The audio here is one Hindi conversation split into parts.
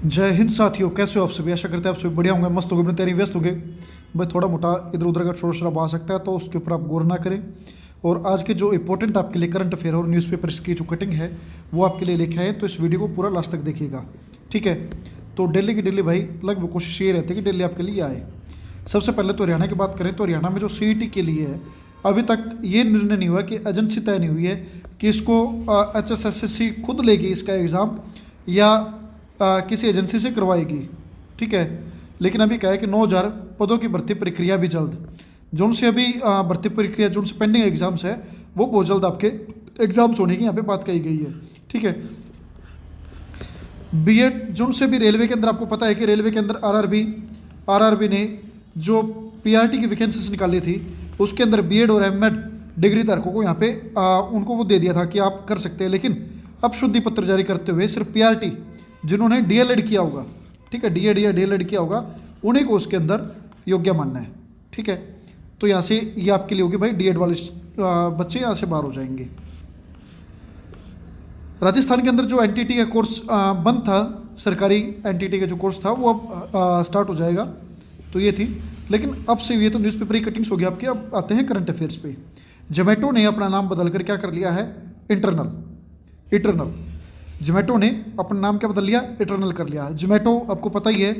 जय हिंद साथियों, कैसे हो आप सभी। आशा करते हैं आप सभी बढ़िया होंगे, मस्त होंगे, अपनी तैयारी व्यस्त होंगे। भाई थोड़ा मोटा इधर उधर का शोर शराबा आ सकता है तो उसके ऊपर आप गौर ना करें। और आज के जो इंपॉर्टेंट आपके लिए करंट अफेयर और न्यूज़पेपर्स की जो कटिंग है वो आपके लिए लेके आए, तो इस वीडियो को पूरा लास्ट तक देखिएगा, ठीक है। तो डेली की डेली भाई लगभग कोशिश ये रहती है कि डेली आपके लिए आए। सबसे पहले तो हरियाणा की बात करें तो हरियाणा में जो CET के लिए है, अभी तक ये निर्णय नहीं हुआ कि एजेंसी तय नहीं हुई है कि इसको HSSC खुद लेगी इसका एग्ज़ाम या किसी एजेंसी से करवाएगी, ठीक है। लेकिन अभी क्या है कि 9,000 पदों की भर्ती प्रक्रिया भी जल्द, जो उनसे अभी भर्ती प्रक्रिया जो उनसे पेंडिंग एग्जाम्स है वो बहुत जल्द आपके एग्जाम्स होने की यहाँ पे बात कही गई है, ठीक है। B.Ed जो उनसे भी रेलवे के अंदर, आपको पता है कि रेलवे के अंदर RRB ने जो PRT की वैकेंसीज निकाली थी उसके अंदर B.Ed और M.Ed डिग्री धारकों को यहाँ पे उनको वो दे दिया था कि आप कर सकते हैं। लेकिन अब शुद्धि पत्र जारी करते हुए सिर्फ PRT जिन्होंने DLED किया होगा, ठीक है, D.Ed या DLED किया होगा, उन्हीं को उसके अंदर योग्य मानना है, ठीक है। तो यहाँ से ये आपके लिए होगी भाई, D.Ed वाले बच्चे यहाँ से बाहर हो जाएंगे। राजस्थान के अंदर जो NTT का कोर्स बंद था, सरकारी NTT का जो कोर्स था वो अब स्टार्ट हो जाएगा, तो ये थी। लेकिन अब से ये तो न्यूज़पेपर की कटिंग्स हो गया आपके। अब आते हैं करंट अफेयर्स पे। जोमेटो ने अपना नाम बदल कर क्या कर लिया है, इटरनल। जोमेटो ने अपना नाम क्या बदल लिया, इटरनल कर लिया है। जोमेटो आपको पता ही है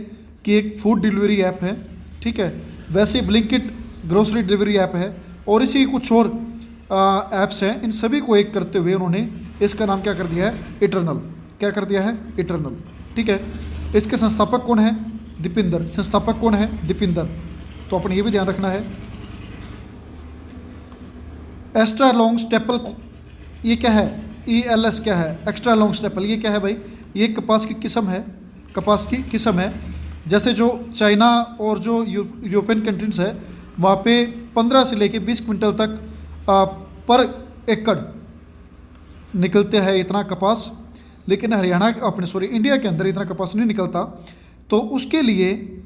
कि एक फूड डिलीवरी ऐप है, ठीक है। वैसे ब्लिंकिट ग्रोसरी डिलीवरी ऐप है और इसी कुछ और ऐप्स हैं। इन सभी को एक करते हुए उन्होंने इसका नाम क्या कर दिया है, इटरनल। क्या कर दिया है, इटरनल, ठीक है। इसके संस्थापक कौन है, दीपिंदर। संस्थापक कौन है, दीपिंदर। तो अपने ये भी ध्यान रखना है। एक्स्ट्रा लॉन्ग स्टेपल, ये क्या है, ELS क्या है, एक्स्ट्रा लॉन्ग स्टेपल, ये क्या है भाई, ये कपास की किस्म है, कपास की किस्म है। जैसे जो चाइना और जो यूरोपियन कंट्रीज है वहाँ पे 15 से लेके 20 क्विंटल तक पर एकड़ निकलते हैं इतना कपास। लेकिन हरियाणा अपने इंडिया के अंदर इतना कपास नहीं निकलता। तो उसके लिए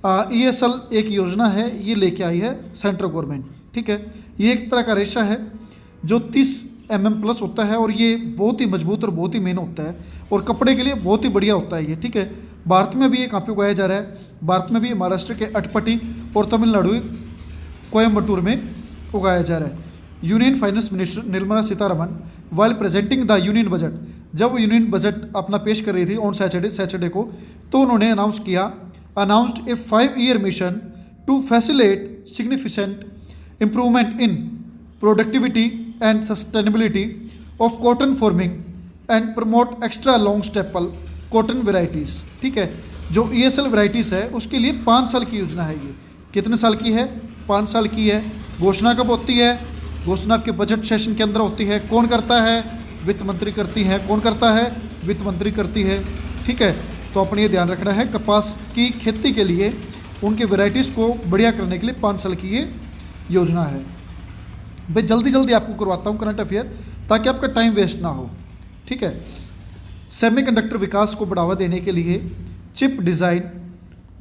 ESL एक योजना है, ये लेके आई है सेंट्रल गवर्नमेंट, ठीक है। ये एक तरह का रेशा है जो 30 mm प्लस होता है और ये बहुत ही मजबूत और बहुत ही मेहनत होता है और कपड़े के लिए बहुत ही बढ़िया होता है ये, ठीक है। भारत में भी ये कहाँ पे उगाया जा रहा है, भारत में भी महाराष्ट्र के अटपटी और तमिलनाडु कोयम्बटूर में उगाया जा रहा है। Union finance minister Nirmala Sitharaman while presenting the union budget, जब वो यूनियन बजट अपना पेश कर रही थी ऑन सैटरडे को, तो उन्होंने announced a 5-year mission to facilitate significant improvement in productivity and sustainability of cotton farming and promote extra long staple cotton varieties, ठीक है। जो ESL वेराइटीज़ है उसके लिए 5 साल की योजना है। ये कितने साल की है, 5 साल की है। घोषणा कब होती है, घोषणा आपके बजट सेशन के अंदर होती है। कौन करता है, वित्त मंत्री करती है। कौन करता है, वित्त मंत्री करती है, ठीक है। तो अपने ये ध्यान रखना है, कपास की खेती के लिए उनके वेराइटीज़ को बढ़िया करने के लिए 5 साल की ये योजना है। भाई जल्दी आपको करवाता हूँ करंट अफेयर ताकि आपका टाइम वेस्ट ना हो, ठीक है। सेमीकंडक्टर विकास को बढ़ावा देने के लिए चिप डिज़ाइन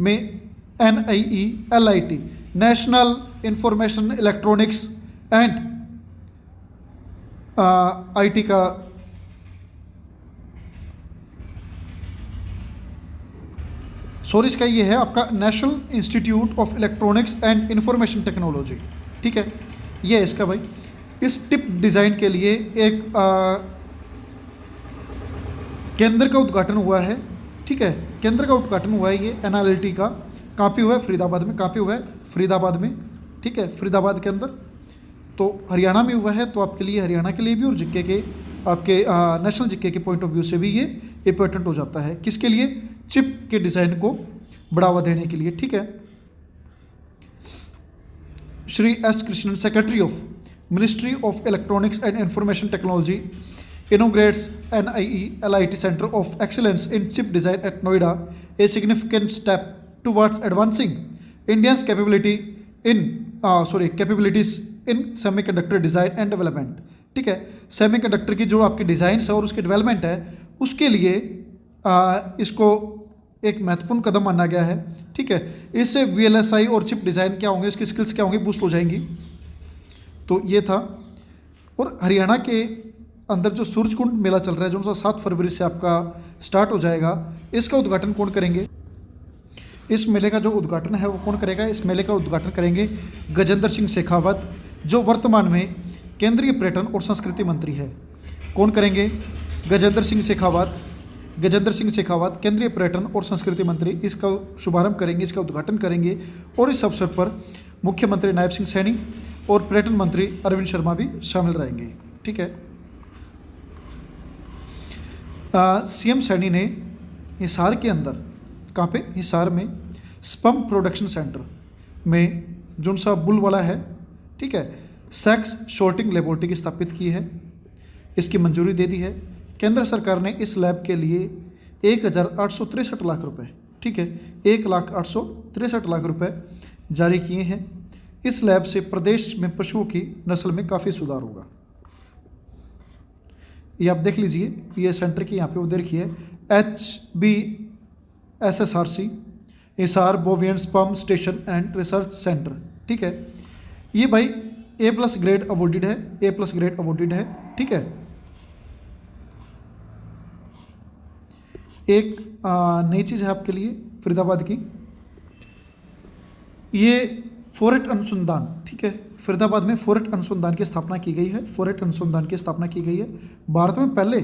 में NIELIT national information electronics and IT का इसका ये है आपका national institute of electronics and information technology, ठीक है। ये है इसका भाई। इस टिप डिज़ाइन के लिए एक केंद्र का उद्घाटन हुआ है, ठीक है। केंद्र का उद्घाटन हुआ है ये NIELIT का। कहाँ पे हुआ है, फरीदाबाद में। कहाँ पे हुआ है, फरीदाबाद में, ठीक है, फरीदाबाद के अंदर। तो हरियाणा में हुआ है, तो आपके लिए, हरियाणा के लिए भी और जिक्के के आपके नेशनल जिक्के के पॉइंट ऑफ व्यू से भी ये इंपॉर्टेंट हो जाता है। किसके लिए, चिप के डिज़ाइन को बढ़ावा देने के लिए, ठीक है। Shri S. Krishnan, secretary of ministry of electronics and information technology, inaugurates NIELIT Center of Excellence in Chip Design at Noida, a significant step towards advancing India's capabilities in semiconductor design and development, ठीक है। सेमीकंडक्टर की जो आपकी डिज़ाइन है और उसकी डेवलपमेंट है उसके लिए इसको एक महत्वपूर्ण कदम माना गया है, ठीक है। इससे VLSI और चिप डिज़ाइन क्या होंगे, इसकी स्किल्स क्या होंगी, बूस्ट हो जाएंगी। तो ये था। और हरियाणा के अंदर जो सूरजकुंड मेला चल रहा है, जो 7 फरवरी से आपका स्टार्ट हो जाएगा, इसका उद्घाटन कौन करेंगे? इस मेले का जो उद्घाटन है वो कौन करेगा? इस मेले का उद्घाटन करेंगे गजेंद्र सिंह शेखावत, जो वर्तमान में केंद्रीय पर्यटन और संस्कृति मंत्री है। कौन करेंगे? गजेंद्र सिंह शेखावत। गजेंद्र सिंह शेखावत केंद्रीय पर्यटन और संस्कृति मंत्री इसका शुभारंभ करेंगे, इसका उद्घाटन करेंगे। और इस अवसर पर मुख्यमंत्री नायब सिंह सैनी और पर्यटन मंत्री अरविंद शर्मा भी शामिल रहेंगे। ठीक है। सीएम सैनी ने हिसार के अंदर, कहाँ पे? हिसार में स्पम प्रोडक्शन सेंटर में जो सा बुल वाला है, ठीक है, सेक्स शॉर्टिंग लेबोरेटरी की स्थापित की है, इसकी मंजूरी दे दी है। केंद्र सरकार ने इस लैब के लिए 1,863 लाख रुपए, ठीक है, 1,863 लाख रुपए जारी किए हैं। इस लैब से प्रदेश में पशुओं की नस्ल में काफ़ी सुधार होगा। ये आप देख लीजिए, ये सेंटर की यहाँ पे वो देखिए HBSSRC Hisar bovine sperm station and research centre, ठीक है। ये भाई A+ ग्रेड अवॉर्डेड है, A+ ग्रेड अवॉर्डेड है, ठीक है। एक नई चीज़ है आपके लिए फरीदाबाद की, ये फोरेट अनुसंधान, ठीक है, फरीदाबाद में फोरेट अनुसंधान की स्थापना की गई है। फोरेट अनुसंधान की स्थापना की गई है। भारत में पहले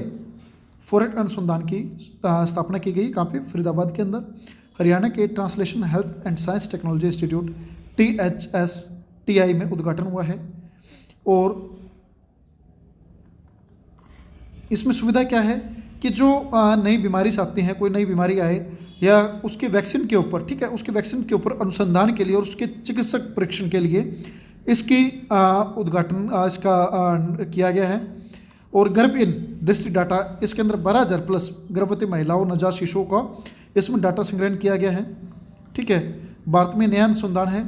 फोरेट अनुसंधान की स्थापना की गई, कहाँ पे? फरीदाबाद के अंदर। हरियाणा के translation health and science technology institute THSTI में उद्घाटन हुआ है। और इसमें सुविधा क्या है कि जो नई बीमारी से आती हैं, कोई नई बीमारी आए या उसके वैक्सीन के ऊपर, ठीक है, उसके वैक्सीन के ऊपर अनुसंधान के लिए और उसके चिकित्सक परीक्षण के लिए इसकी उद्घाटन इसका किया गया है। और गर्भ इन दृष्टि डाटा, इसके अंदर 12,000+ गर्भवती महिलाओं, नवजात शिशुओं का इसमें डाटा संग्रहण किया गया है, ठीक है। भारत में नया अनुसंधान है।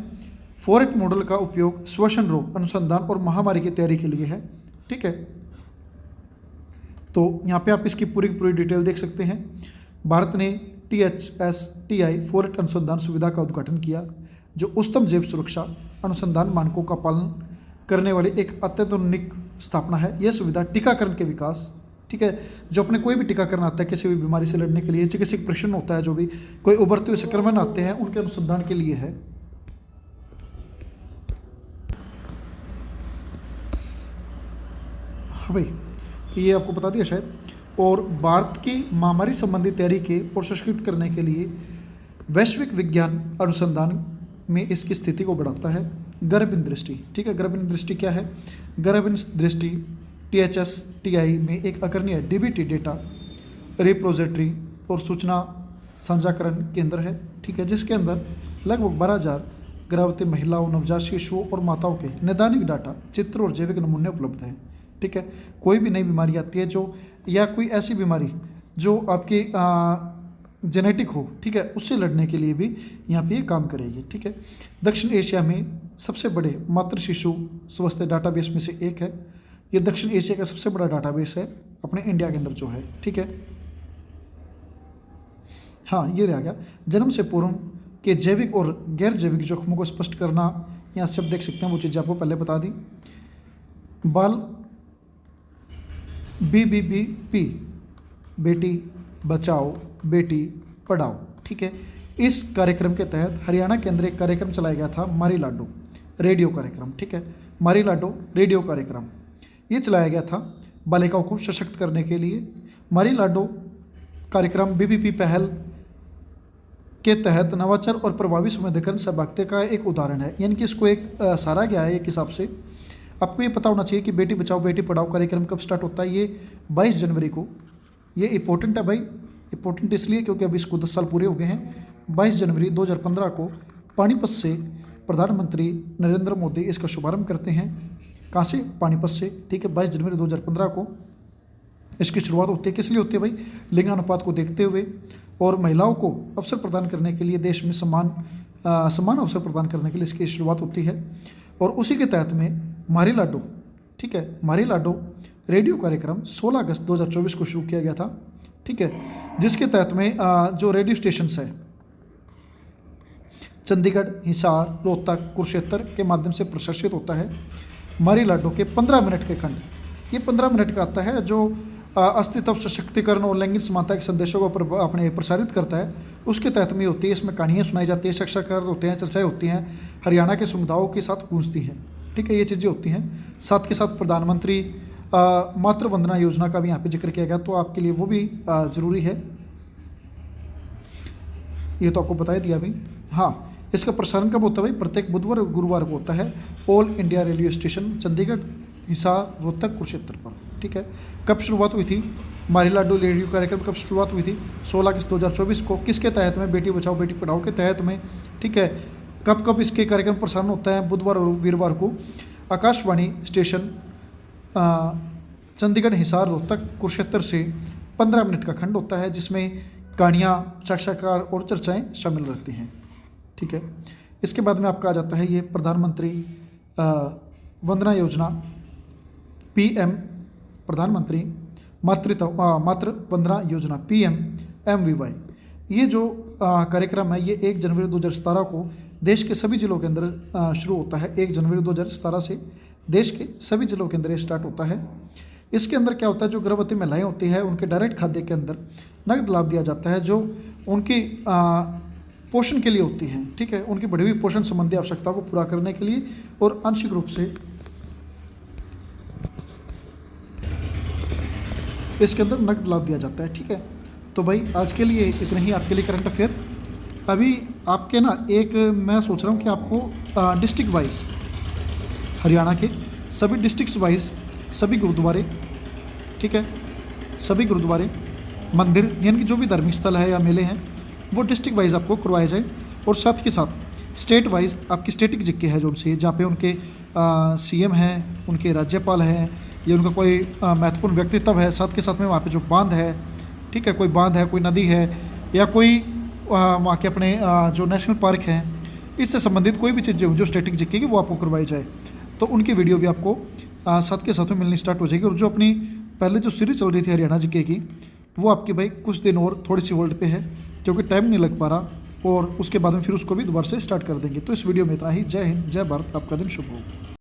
फोरेट मॉडल का उपयोग श्वसन रोग अनुसंधान और महामारी की तैयारी के लिए है, ठीक है। तो यहाँ पे आप इसकी पूरी पूरी डिटेल देख सकते हैं। भारत ने THSTI फोरेट अनुसंधान सुविधा का उद्घाटन किया, जो उच्चतम जैव सुरक्षा अनुसंधान मानकों का पालन करने वाली एक अत्याधुनिक स्थापना है। यह सुविधा टीकाकरण के विकास, ठीक है, जो अपने कोई भी टीकाकरण आता है किसी भी बीमारी से लड़ने के लिए, चिकित्सक परीक्षण होता है, जो भी कोई उभरते हुए संक्रमण आते हैं उनके अनुसंधान के लिए है। हाँ भाई, ये आपको बता दिया शायद। और भारत की महामारी संबंधी तैयारी के और सशक्त करने के लिए वैश्विक विज्ञान अनुसंधान में इसकी स्थिति को बढ़ाता है। गर्भइन दृष्टि, ठीक है, गर्भइन दृष्टि क्या है? गर्भइन दृष्टि THSTI में एक अग्रणी DBT डेटा रिपोजिटरी और सूचना साझाकरण केंद्र है, ठीक है, जिसके अंदर लगभग 12,000 गर्भवती महिलाओं, नवजात शिशुओं और माताओं के नैदानिक डाटा, चित्र और जैविक नमूने उपलब्ध हैं, ठीक है। कोई भी नई बीमारी आती है जो, या कोई ऐसी बीमारी जो आपकी जेनेटिक हो, ठीक है, उससे लड़ने के लिए भी यहाँ पे ये काम करेगी, ठीक है। दक्षिण एशिया में सबसे बड़े मातृ शिशु स्वास्थ्य डाटाबेस में से एक है। ये दक्षिण एशिया का सबसे बड़ा डाटाबेस है अपने इंडिया के अंदर जो है, ठीक है। हाँ, ये रह गया जन्म से पूर्व के जैविक और गैर जैविक जोखिमों को स्पष्ट करना। यहाँ से आप देख सकते हैं वो चीज़ें आपको पहले बता दी। बाल BBBP, बेटी बचाओ बेटी पढ़ाओ, ठीक है। इस कार्यक्रम के तहत हरियाणा के अंदर एक कार्यक्रम चलाया गया था, मारी लाडो रेडियो कार्यक्रम, ठीक है, मारी लाडो रेडियो कार्यक्रम ये चलाया गया था बालिकाओं को सशक्त करने के लिए। मारी लाडो कार्यक्रम BBP पहल के तहत नवाचार और प्रभावी संवेदीकरण सहभागिता का एक उदाहरण है, यानी कि इसको एक सराहा गया है एक हिसाब से। आपको ये पता होना चाहिए कि बेटी बचाओ बेटी पढ़ाओ कार्यक्रम कब स्टार्ट होता है? ये 22 जनवरी को। ये इंपॉर्टेंट है भाई, इंपॉर्टेंट इसलिए क्योंकि अभी इसको 10 साल पूरे हो गए हैं। 22 जनवरी 2015 को पानीपत से प्रधानमंत्री नरेंद्र मोदी इसका शुभारंभ करते हैं। कहाँ से? पानीपत से, ठीक है। 22 जनवरी 2015 को इसकी शुरुआत होती है। किस लिए होती है भाई? लिंगानुपात को देखते हुए और महिलाओं को अवसर प्रदान करने के लिए, देश में समान अवसर प्रदान करने के लिए इसकी शुरुआत होती है। और उसी के तहत में मारी लाडो, ठीक है, मारी लाडो रेडियो कार्यक्रम 16 अगस्त 2024 को शुरू किया गया था, ठीक है, जिसके तहत में जो रेडियो स्टेशंस है चंडीगढ़, हिसार, रोहतक, कुरुक्षेत्र के माध्यम से प्रसारित होता है। मारी लाडो के 15 मिनट के खंड ये 15 मिनट का आता है, जो अस्तित्व सशक्तिकरण और लैंगिक समानता के संदेशों को अपने प्रसारित करता है, उसके तहत में होती है। इसमें कहानियाँ सुनाई जाती है, साक्षात्कार होते हैं, चर्चाएँ होती हैं, हरियाणा के समुदायों के साथ गूंजती हैं। ठीक है, ये चीज़ें होती हैं। साथ के साथ प्रधानमंत्री मातृ वंदना योजना का भी यहाँ पे जिक्र किया गया, तो आपके लिए वो भी ज़रूरी है, ये तो आपको बता दिया भाई। हाँ, इसका प्रसारण कब होता है भाई? प्रत्येक बुधवार और गुरुवार को होता है, all India radio station Chandigarh, Hisar, Rohtak, Kurukshetra पर। ठीक है, कब शुरुआत हुई थी मारी लाडू रेडियो कार्यक्रम? कब शुरुआत हुई थी? 16 अगस्त 2024 को। किसके तहत में? बेटी बचाओ बेटी पढ़ाओ के तहत में। ठीक है, कब कब इसके कार्यक्रम प्रसारण होता है? बुधवार और वीरवार को। आकाशवाणी स्टेशन चंडीगढ़, हिसार, रोहतक, कुरुक्षेत्र से 15 मिनट का खंड होता है, जिसमें कहानियाँ, साक्षात्कार और चर्चाएँ शामिल रहती हैं। ठीक है, इसके बाद में आपका आ जाता है ये प्रधानमंत्री वंदना योजना, PM प्रधानमंत्री मातृ वंदना योजना, PMMVY। ये जो कार्यक्रम है ये 1 जनवरी 2017 को देश के सभी जिलों के अंदर शुरू होता है। 1 जनवरी 2017 से देश के सभी जिलों के अंदर ये स्टार्ट होता है। इसके अंदर क्या होता है, जो गर्भवती महिलाएं होती हैं उनके डायरेक्ट खाद्य के अंदर नगद लाभ दिया जाता है, जो उनकी पोषण के लिए होती हैं। ठीक है, उनकी बढ़ी हुई पोषण संबंधी आवश्यकताओं को पूरा करने के लिए, और आंशिक रूप से इसके अंदर नगद लाभ दिया जाता है। ठीक है, तो भाई आज के लिए इतना ही आपके लिए करंट अफेयर। अभी आपके ना एक मैं सोच रहा हूँ कि आपको डिस्ट्रिक्ट वाइज हरियाणा के सभी डिस्ट्रिक्ट्स वाइज सभी गुरुद्वारे, ठीक है, सभी गुरुद्वारे, मंदिर, यानी कि जो भी धार्मिक स्थल है या मेले हैं वो डिस्ट्रिक्ट वाइज आपको करवाए जाए, और साथ के साथ स्टेट वाइज आपकी स्टेटिक जिक्के है जो उनसे, जहाँ पे उनके CM हैं, उनके राज्यपाल हैं, या उनका कोई महत्वपूर्ण व्यक्तित्व है, साथ के साथ में वहाँ पे जो बांध है, ठीक है, कोई बांध है, कोई नदी है, या कोई वहाँ के अपने जो नेशनल पार्क हैं, इससे संबंधित कोई भी चीज़ जो स्टेटिक जिक्के की वो आपको करवाई जाए, तो उनकी वीडियो भी आपको साथ के साथ में मिलनी स्टार्ट हो जाएगी। और जो अपनी पहले जो सीरीज चल रही थी हरियाणा जिक्के की, वो आपकी भाई कुछ दिन और थोड़ी सी होल्ड पे है, क्योंकि टाइम नहीं लग पा रहा, और उसके बाद में फिर उसको भी दोबारा से स्टार्ट कर देंगे। तो इस वीडियो में इतना ही। जय हिंद, जय भारत, आपका दिन शुभ हो।